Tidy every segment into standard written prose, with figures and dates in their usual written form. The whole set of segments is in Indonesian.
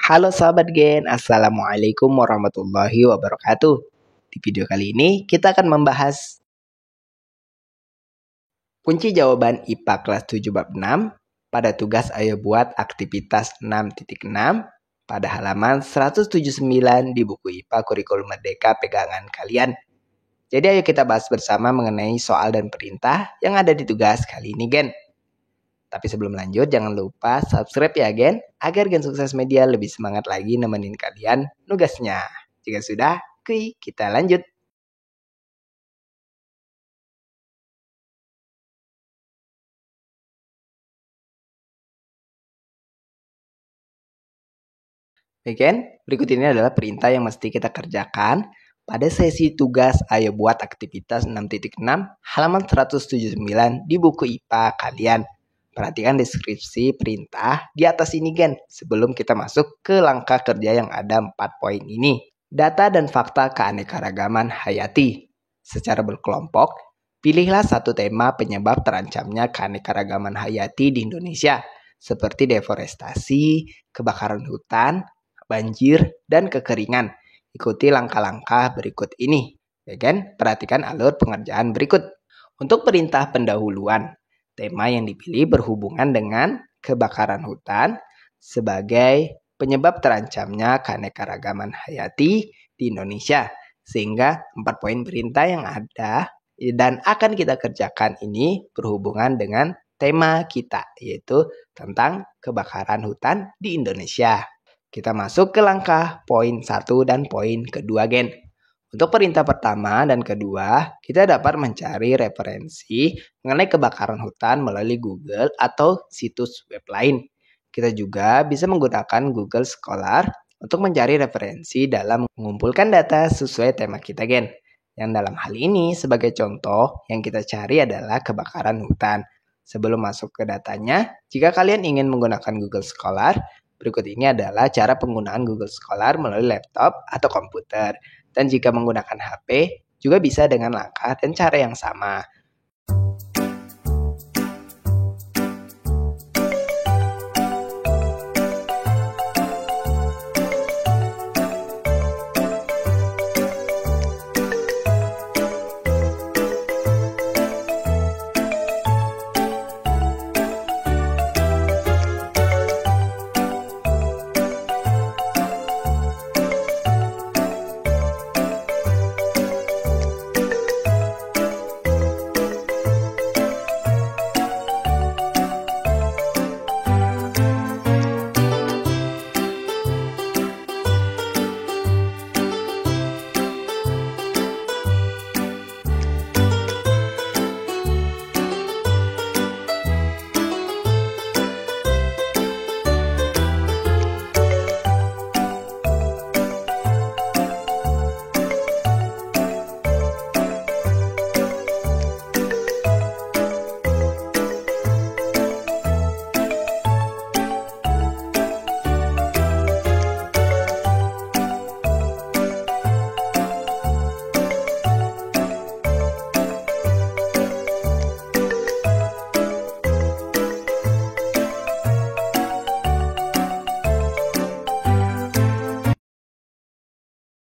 Halo sahabat Gen, Assalamualaikum warahmatullahi wabarakatuh. Di video kali ini kita akan membahas kunci jawaban IPA kelas 7 bab 6 pada tugas ayo buat aktivitas 6.6 pada halaman 179 di buku IPA Kurikulum Merdeka pegangan kalian. Jadi ayo kita bahas bersama mengenai soal dan perintah yang ada di tugas kali ini Gen. Tapi sebelum lanjut, jangan lupa subscribe ya Gen, agar Gen Sukses Media lebih semangat lagi nemenin kalian nugasnya. Jika sudah, kita lanjut. Baik Gen, berikut ini adalah perintah yang mesti kita kerjakan pada sesi tugas ayo buat aktivitas 6.6 halaman 179 di buku IPA kalian. Perhatikan deskripsi perintah di atas ini Gen, sebelum kita masuk ke langkah kerja yang ada 4 poin ini. Data dan fakta keanekaragaman hayati. Secara berkelompok, pilihlah satu tema penyebab terancamnya keanekaragaman hayati di Indonesia, seperti deforestasi, kebakaran hutan, banjir, dan kekeringan. Ikuti langkah-langkah berikut ini. Ya Gen, perhatikan alur pengerjaan berikut. Untuk perintah pendahuluan, tema yang dipilih berhubungan dengan kebakaran hutan sebagai penyebab terancamnya keanekaragaman hayati di Indonesia. Sehingga 4 poin perintah yang ada dan akan kita kerjakan ini berhubungan dengan tema kita, yaitu tentang kebakaran hutan di Indonesia. Kita masuk ke langkah poin 1 dan poin kedua Gen. Untuk perintah pertama dan kedua, kita dapat mencari referensi mengenai kebakaran hutan melalui Google atau situs web lain. Kita juga bisa menggunakan Google Scholar untuk mencari referensi dalam mengumpulkan data sesuai tema kita Gen. Yang dalam hal ini sebagai contoh yang kita cari adalah kebakaran hutan. Sebelum masuk ke datanya, jika kalian ingin menggunakan Google Scholar, berikut ini adalah cara penggunaan Google Scholar melalui laptop atau komputer. Dan jika menggunakan HP, juga bisa dengan langkah dan cara yang sama.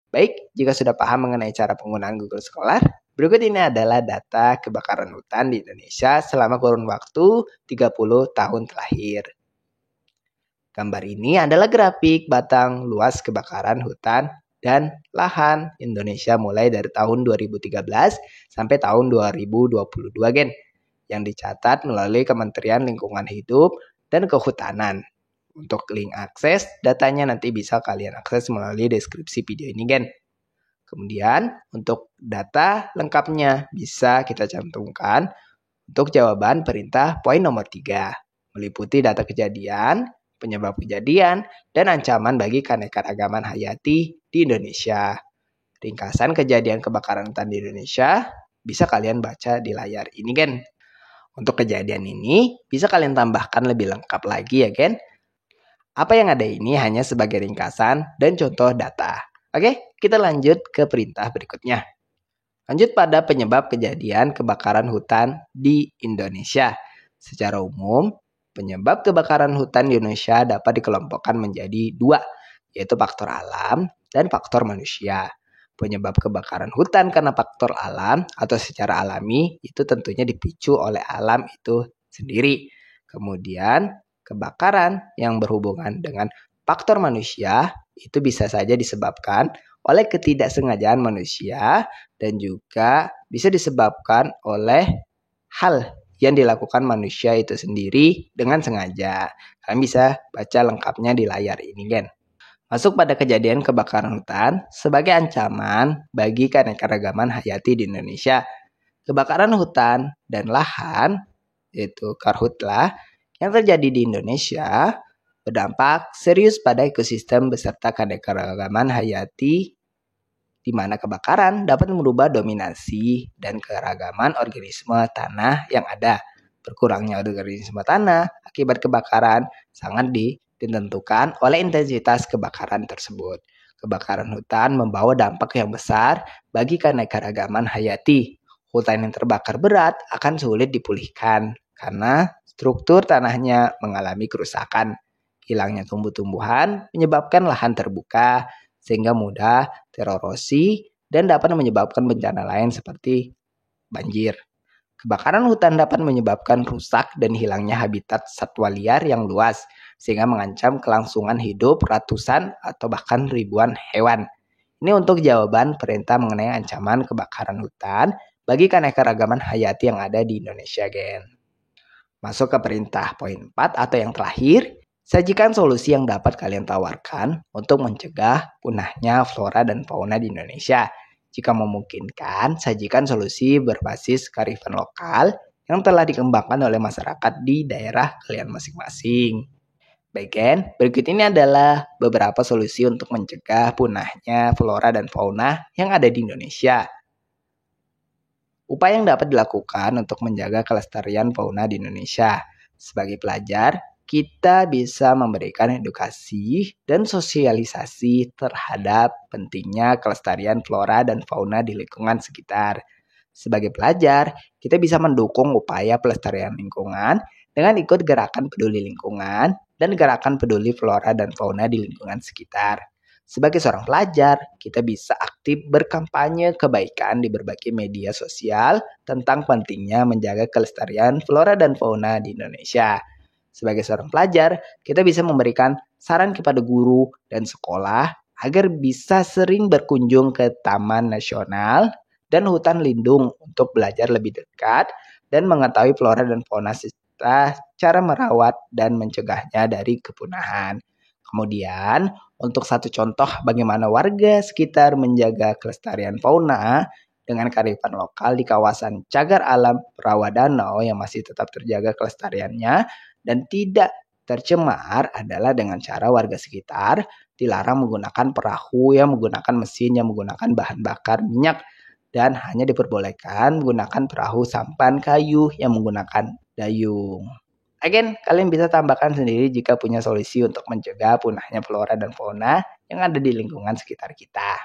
Baik, jika sudah paham mengenai cara penggunaan Google Scholar, berikut ini adalah data kebakaran hutan di Indonesia selama kurun waktu 30 tahun terakhir. Gambar ini adalah grafik batang luas kebakaran hutan dan lahan Indonesia mulai dari tahun 2013 sampai tahun 2022 Gen, yang dicatat melalui Kementerian Lingkungan Hidup dan Kehutanan. Untuk link akses, datanya nanti bisa kalian akses melalui deskripsi video ini Gen. Kemudian untuk data lengkapnya bisa kita cantumkan untuk jawaban perintah poin nomor 3. Meliputi data kejadian, penyebab kejadian, dan ancaman bagi keanekaragaman hayati di Indonesia. Ringkasan kejadian kebakaran hutan di Indonesia bisa kalian baca di layar ini Gen. Untuk kejadian ini bisa kalian tambahkan lebih lengkap lagi ya Gen. Apa yang ada ini hanya sebagai ringkasan dan contoh data. Oke, kita lanjut ke perintah berikutnya. Lanjut pada penyebab kejadian kebakaran hutan di Indonesia. Secara umum, penyebab kebakaran hutan di Indonesia dapat dikelompokkan menjadi 2, yaitu faktor alam dan faktor manusia. Penyebab kebakaran hutan karena faktor alam atau secara alami itu tentunya dipicu oleh alam itu sendiri. Kemudian kebakaran yang berhubungan dengan faktor manusia itu bisa saja disebabkan oleh ketidaksengajaan manusia dan juga bisa disebabkan oleh hal yang dilakukan manusia itu sendiri dengan sengaja. Kalian bisa baca lengkapnya di layar ini, Gen. Masuk pada kejadian kebakaran hutan sebagai ancaman bagi keanekaragaman hayati di Indonesia. Kebakaran hutan dan lahan, yaitu karhutlah, yang terjadi di Indonesia berdampak serius pada ekosistem beserta keanekaragaman hayati di mana kebakaran dapat merubah dominasi dan keragaman organisme tanah yang ada. Berkurangnya organisme tanah akibat kebakaran sangat ditentukan oleh intensitas kebakaran tersebut. Kebakaran hutan membawa dampak yang besar bagi keanekaragaman hayati. Hutan yang terbakar berat akan sulit dipulihkan karena struktur tanahnya mengalami kerusakan. Hilangnya tumbuh-tumbuhan menyebabkan lahan terbuka sehingga mudah tererosi dan dapat menyebabkan bencana lain seperti banjir. Kebakaran hutan dapat menyebabkan rusak dan hilangnya habitat satwa liar yang luas, sehingga mengancam kelangsungan hidup ratusan atau bahkan ribuan hewan. Ini untuk jawaban perintah mengenai ancaman kebakaran hutan bagi keanekaragaman hayati yang ada di Indonesia, Gen. Masuk ke perintah poin 4 atau yang terakhir. Sajikan solusi yang dapat kalian tawarkan untuk mencegah punahnya flora dan fauna di Indonesia. Jika memungkinkan, sajikan solusi berbasis kearifan lokal yang telah dikembangkan oleh masyarakat di daerah kalian masing-masing. Baik, Gen, berikut ini adalah beberapa solusi untuk mencegah punahnya flora dan fauna yang ada di Indonesia. Upaya yang dapat dilakukan untuk menjaga kelestarian fauna di Indonesia. Sebagai pelajar, kita bisa memberikan edukasi dan sosialisasi terhadap pentingnya kelestarian flora dan fauna di lingkungan sekitar. Sebagai pelajar, kita bisa mendukung upaya pelestarian lingkungan dengan ikut gerakan peduli lingkungan dan gerakan peduli flora dan fauna di lingkungan sekitar. Sebagai seorang pelajar, kita bisa aktif berkampanye kebaikan di berbagai media sosial tentang pentingnya menjaga kelestarian flora dan fauna di Indonesia. Sebagai seorang pelajar, kita bisa memberikan saran kepada guru dan sekolah agar bisa sering berkunjung ke taman nasional dan hutan lindung untuk belajar lebih dekat dan mengetahui flora dan fauna serta cara merawat dan mencegahnya dari kepunahan. Kemudian, untuk satu contoh bagaimana warga sekitar menjaga kelestarian fauna dengan kearifan lokal di kawasan cagar alam Rawadanau yang masih tetap terjaga kelestariannya dan tidak tercemar adalah dengan cara warga sekitar dilarang menggunakan perahu yang menggunakan mesin yang menggunakan bahan bakar minyak dan hanya diperbolehkan menggunakan perahu sampan kayu yang menggunakan dayung. Again, kalian bisa tambahkan sendiri jika punya solusi untuk mencegah punahnya flora dan fauna yang ada di lingkungan sekitar kita.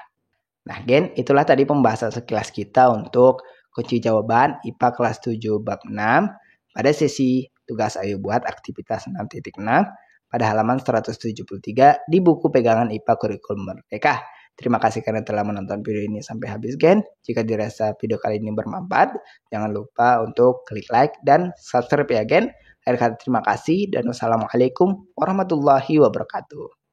Nah, Gen, itulah tadi pembahasan sekilas kita untuk kunci jawaban IPA kelas 7 bab 6 pada sesi tugas ayo buat aktivitas 6.6 pada halaman 173 di buku pegangan IPA Kurikulum Merdeka. Terima kasih karena telah menonton video ini sampai habis, Gen. Jika dirasa video kali ini bermanfaat, jangan lupa untuk klik like dan subscribe ya, Gen. Akhir kata terima kasih dan wassalamualaikum warahmatullahi wabarakatuh.